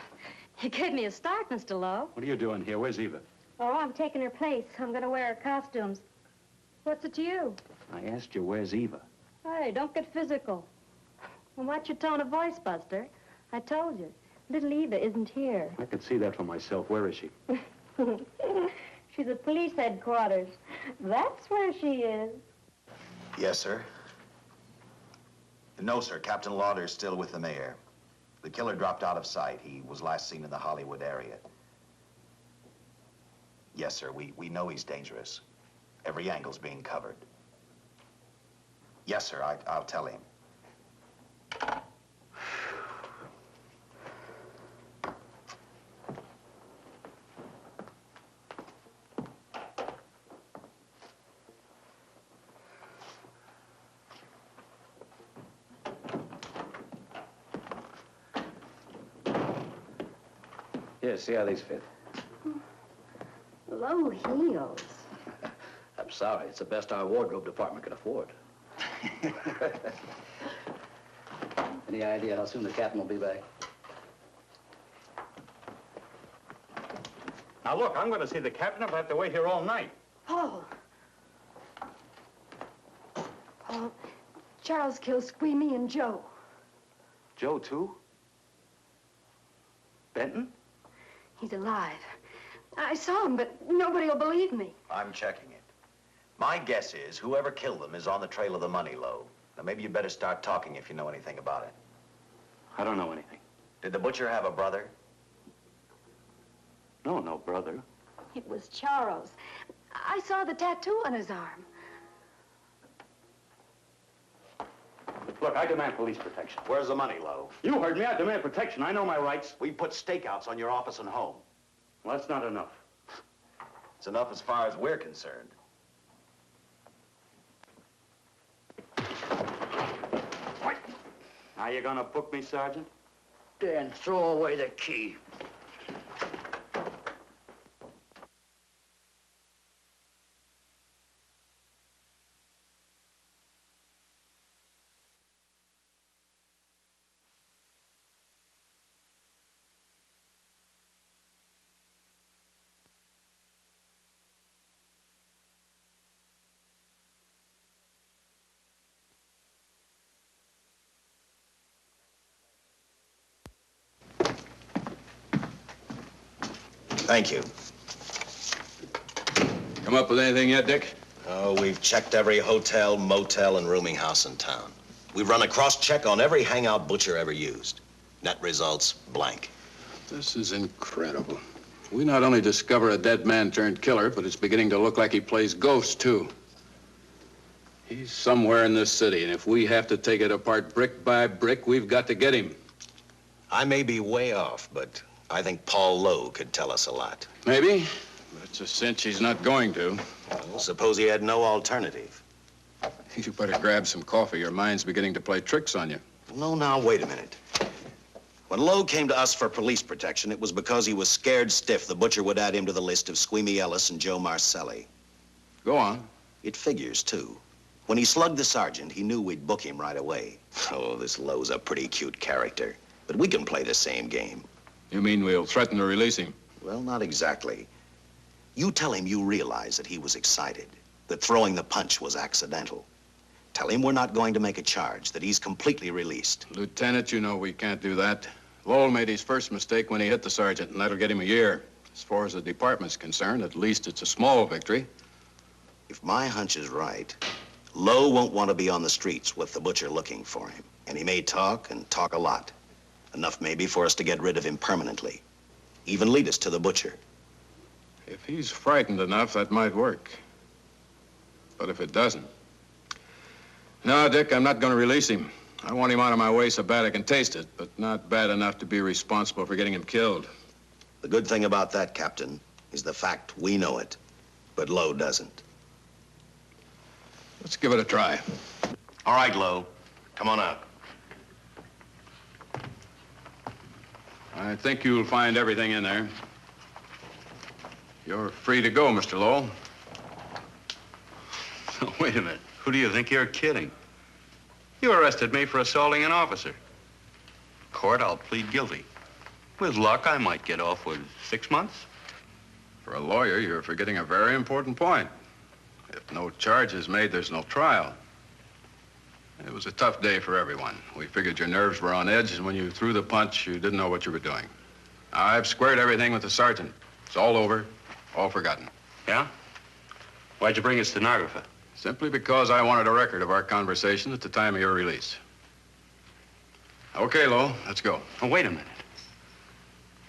N: you gave me a start, Mr. Lowe.
L: What are you doing here? Where's Eva?
N: Oh, I'm taking her place. I'm going to wear her costumes. What's it to you?
L: I asked you, where's Eva?
N: Hey, don't get physical. Well, watch your tone of voice, Buster. I told you. Little Eva isn't here.
L: I could see that for myself. Where is she?
N: She's at police headquarters. That's where she is.
D: Yes, sir. No, sir. Captain Lauder's still with the mayor. The killer dropped out of sight. He was last seen in the Hollywood area. Yes, sir. We know he's dangerous. Every angle's being covered. Yes, sir. I'll tell him.
B: Here, see how these fit.
N: Low heels.
B: I'm sorry. It's the best our wardrobe department can afford. Any idea how soon the captain will be back?
L: Now, look, I'm going to see the captain. I'll have to wait here all night.
N: Paul. Paul, Charles killed Squeamy and Joe.
E: Joe, too? Benton?
N: He's alive. I saw him, but nobody will believe me.
D: I'm checking it. My guess is whoever killed them is on the trail of the money, Lowe. Now, maybe you better start talking if you know anything about it.
B: I don't know anything.
D: Did the butcher have a brother?
B: No, no brother.
N: It was Charles. I saw the tattoo on his arm.
L: Look, I demand police protection.
D: Where's the money, Lowe?
L: You heard me. I demand protection. I know my rights.
D: We put stakeouts on your office and home.
B: Well, that's not enough.
D: It's enough as far as we're concerned.
B: Now you gonna book me, Sergeant?
K: Then throw away the key.
D: Thank you.
E: Come up with anything yet, Dick?
D: Oh, we've checked every hotel, motel, and rooming house in town. We've run a cross-check on every hangout Butcher ever used. Net results, blank.
E: This is incredible. We not only discover a dead man turned killer, but it's beginning to look like he plays ghost, too. He's somewhere in this city, and if we have to take it apart brick by brick, we've got to get him.
D: I may be way off, but I think Paul Lowe could tell us a lot.
E: Maybe, but it's a cinch he's not going to.
D: Well, suppose he had no alternative.
E: You better grab some coffee. Your mind's beginning to play tricks on you.
D: No, now, wait a minute. When Lowe came to us for police protection, it was because he was scared stiff the Butcher would add him to the list of Squeamy Ellis and Joe Marcelli.
E: Go on.
D: It figures, too. When he slugged the sergeant, he knew we'd book him right away. Oh, this Lowe's a pretty cute character. But we can play the same game.
E: You mean we'll threaten to release him?
D: Well, not exactly. You tell him you realize that he was excited, that throwing the punch was accidental. Tell him we're not going to make a charge, that he's completely released.
E: Lieutenant, you know we can't do that. Lowell made his first mistake when he hit the sergeant, and that'll get him a year. As far as the department's concerned, at least it's a small victory.
D: If my hunch is right, Lowe won't want to be on the streets with the Butcher looking for him. And he may talk, and talk a lot. Enough maybe for us to get rid of him permanently. Even lead us to the Butcher.
E: If he's frightened enough, that might work. But if it doesn't... No, Dick, I'm not going to release him. I want him out of my way so bad I can taste it, but not bad enough to be responsible for getting him killed.
D: The good thing about that, Captain, is the fact we know it, but Lowe doesn't.
E: Let's give it a try.
D: All right, Lowe. Come on out.
E: I think you'll find everything in there. You're free to go, Mr. Lowell.
B: Wait a minute. Who do you think you're kidding? You arrested me for assaulting an officer. Court, I'll plead guilty. With luck, I might get off with 6 months.
E: For a lawyer, you're forgetting a very important point. If no charge is made, there's no trial. It was a tough day for everyone. We figured your nerves were on edge, and when you threw the punch, you didn't know what you were doing. I've squared everything with the sergeant. It's all over, all forgotten.
B: Yeah? Why'd you bring a stenographer?
E: Simply because I wanted a record of our conversation at the time of your release. Okay, Lowell, let's go.
B: Oh, wait a minute.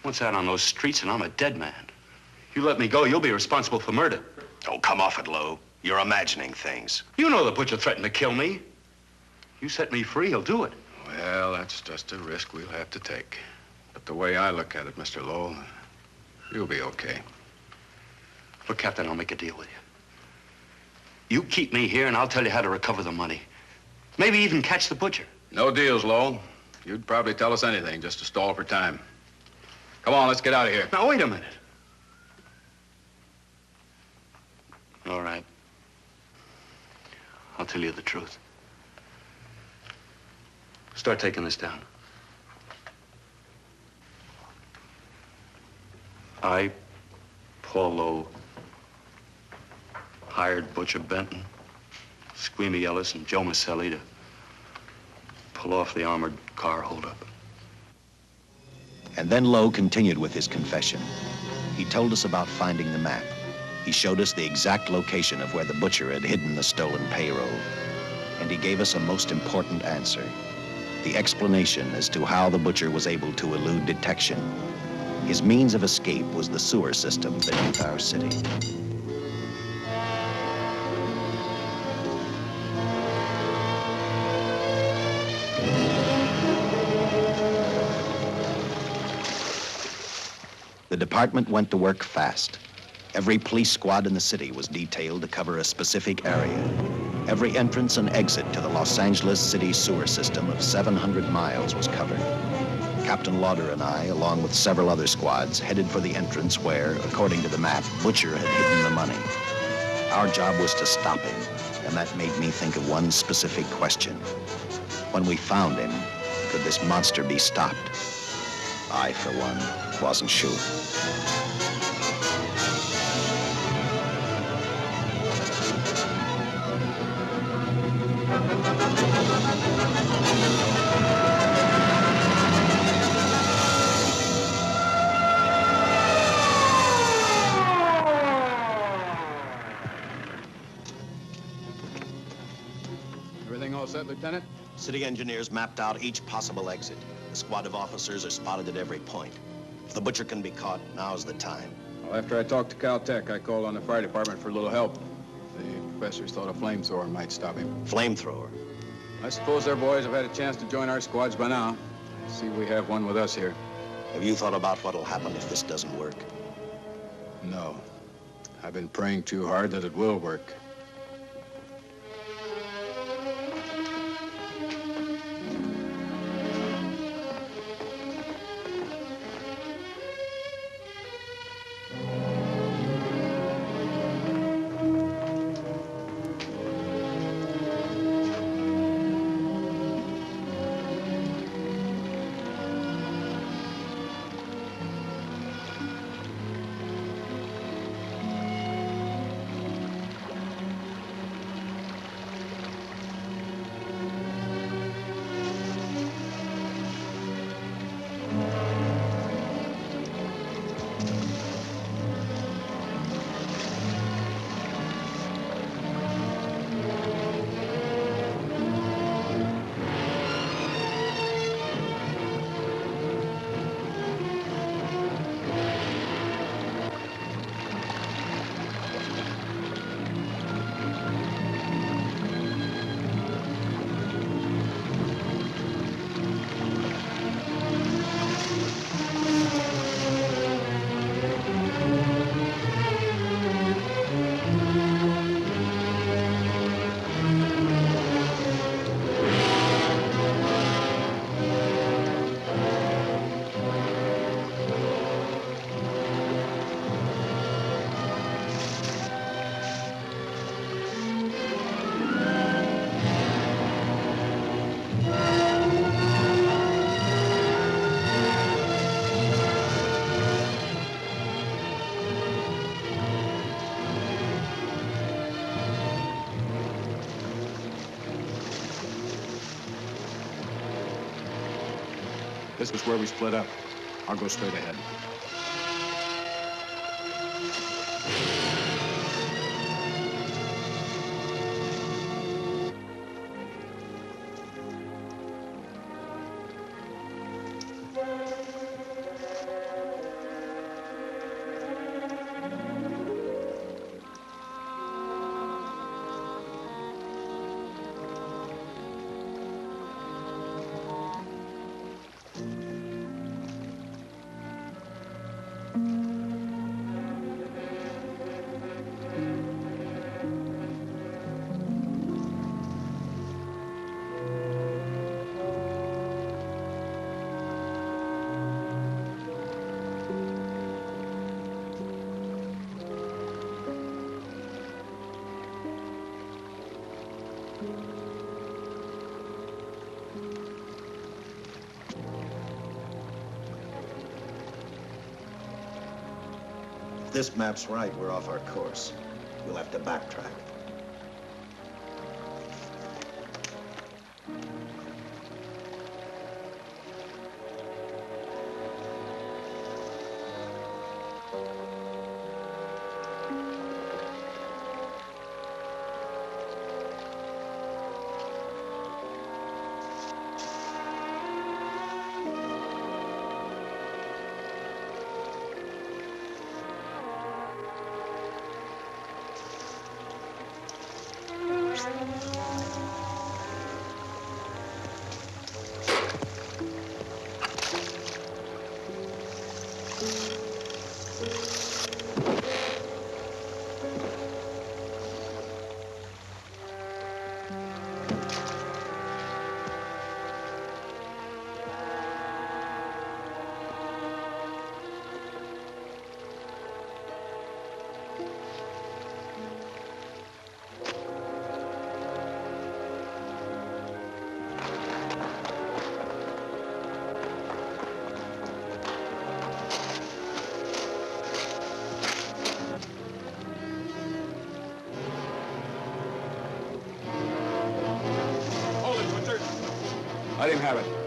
B: Once out on those streets and I'm a dead man. You let me go, you'll be responsible for murder.
D: Oh, come off it, Lowe. You're imagining things.
B: You know the Butcher threatened to kill me. You set me free, he'll do it.
E: Well, that's just a risk we'll have to take. But the way I look at it, Mr. Lowell, you'll be okay.
B: Look, Captain, I'll make a deal with you. You keep me here, and I'll tell you how to recover the money. Maybe even catch the Butcher.
E: No deals, Lowell. You'd probably tell us anything just to stall for time. Come on, let's get out of here.
B: Now, wait a minute. All right. I'll tell you the truth. Start taking this down. I, Paul Lowe, hired Butcher Benton, Squeamy Ellis, and Joe Marcelli to pull off the armored car holdup.
A: And then Lowe continued with his confession. He told us about finding the map. He showed us the exact location of where the Butcher had hidden the stolen payroll. And he gave us a most important answer. The explanation as to how the Butcher was able to elude detection. His means of escape was the sewer system beneath our city. The department went to work fast. Every police squad in the city was detailed to cover a specific area. Every entrance and exit to the Los Angeles city sewer system of 700 miles was covered. Captain Lauder and I, along with several other squads, headed for the entrance where, according to the map, Butcher had hidden the money. Our job was to stop him, and that made me think of one specific question. When we found him, could this monster be stopped? I, for one, wasn't sure.
E: Everything all set, Lieutenant?
D: City engineers mapped out each possible exit. The squad of officers are spotted at every point. If the Butcher can be caught, now's the time.
E: Well, after I talked to Caltech, I called on the fire department for a little help. The professors thought a flamethrower might stop him.
D: Flamethrower?
E: I suppose their boys have had a chance to join our squads by now. I see we have one with us here.
D: Have you thought about what'll happen if this doesn't work?
E: No. I've been praying too hard that it will work. This is where we split up. I'll go straight ahead.
D: If this map's right, we're off our course. We'll have to backtrack.
E: Let him have it.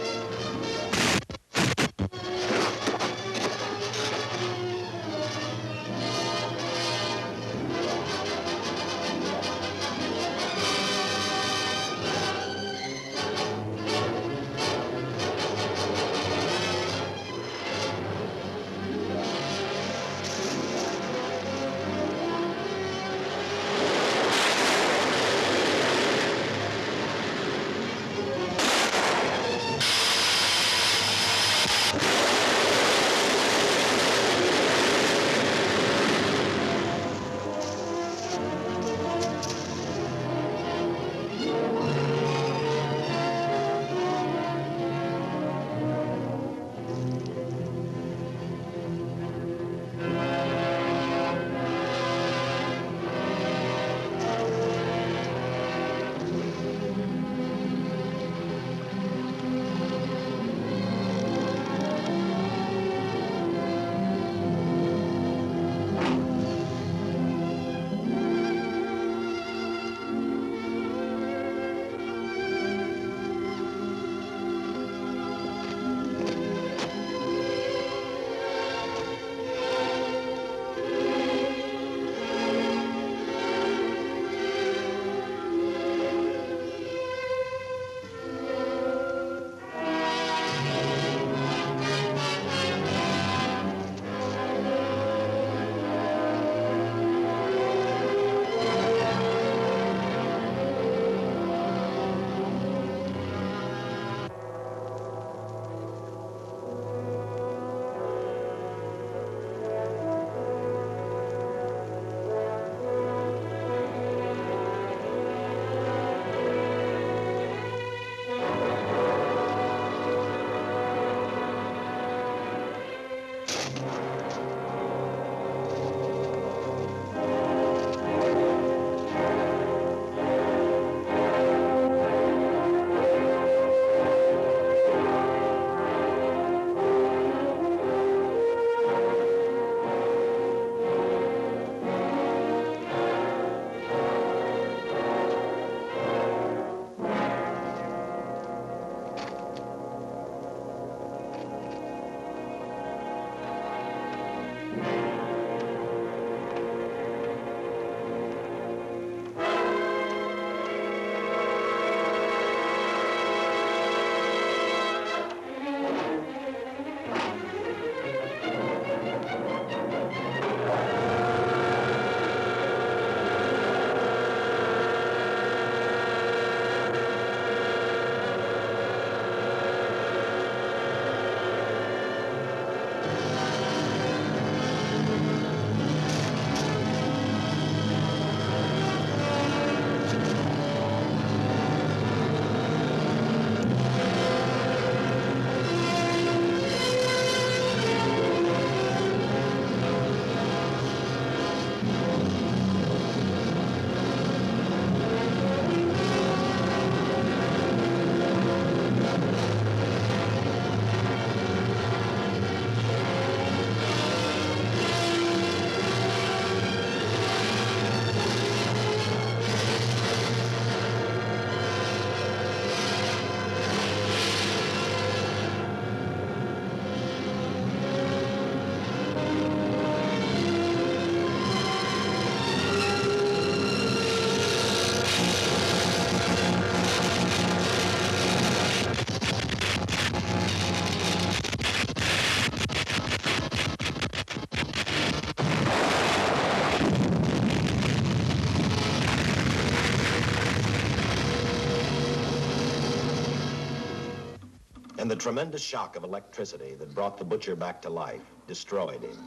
D: And the tremendous shock of electricity that brought the butcher back to life destroyed him.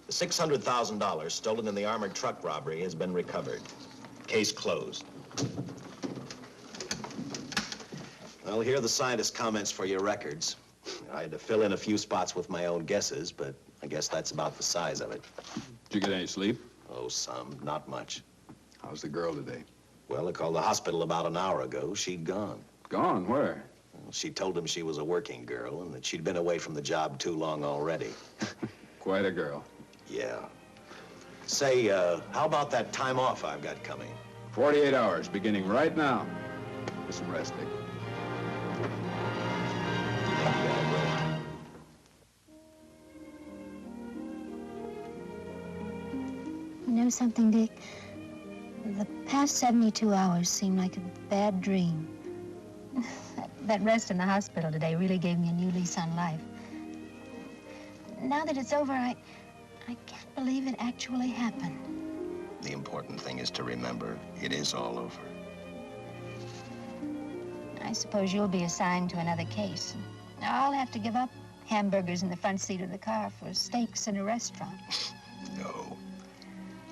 D: The $600,000 stolen in the armored truck robbery has been recovered. Case closed. Well, here are the scientist's comments for your records. I had to fill in a few spots with my own guesses, but I guess that's about the size of it.
E: Did you get any sleep?
D: Oh, some. Not much.
E: How's the girl today?
D: Well, I called the hospital about an hour ago. She'd gone.
E: Gone? Where?
D: Well, she told him she was a working girl and that she'd been away from the job too long already.
E: Quite a girl.
D: Yeah. Say, how about that time off I've got coming?
E: 48 hours, beginning right now. Get some rest, Dick.
H: know something, Dick? The past 72 hours seem like a bad dream. That rest in the hospital today really gave me a new lease on life. Now that it's over, I can't believe it actually happened.
D: The important thing is to remember it is all over.
H: I suppose you'll be assigned to another case. I'll have to give up hamburgers in the front seat of the car for steaks in a restaurant.
D: No,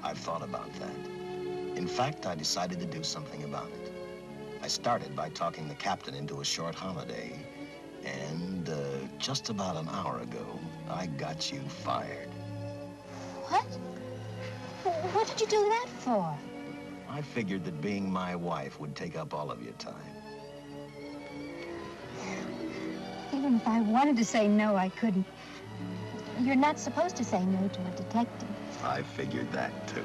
D: I've thought about that. In fact, I decided to do something about it. I started by talking the captain into a short holiday, and just about an hour ago, I got you fired.
H: What? What did you do that for?
D: I figured that being my wife would take up all of your time.
H: Even if I wanted to say no, I couldn't. You're not supposed to say no to a detective.
D: I figured that, too.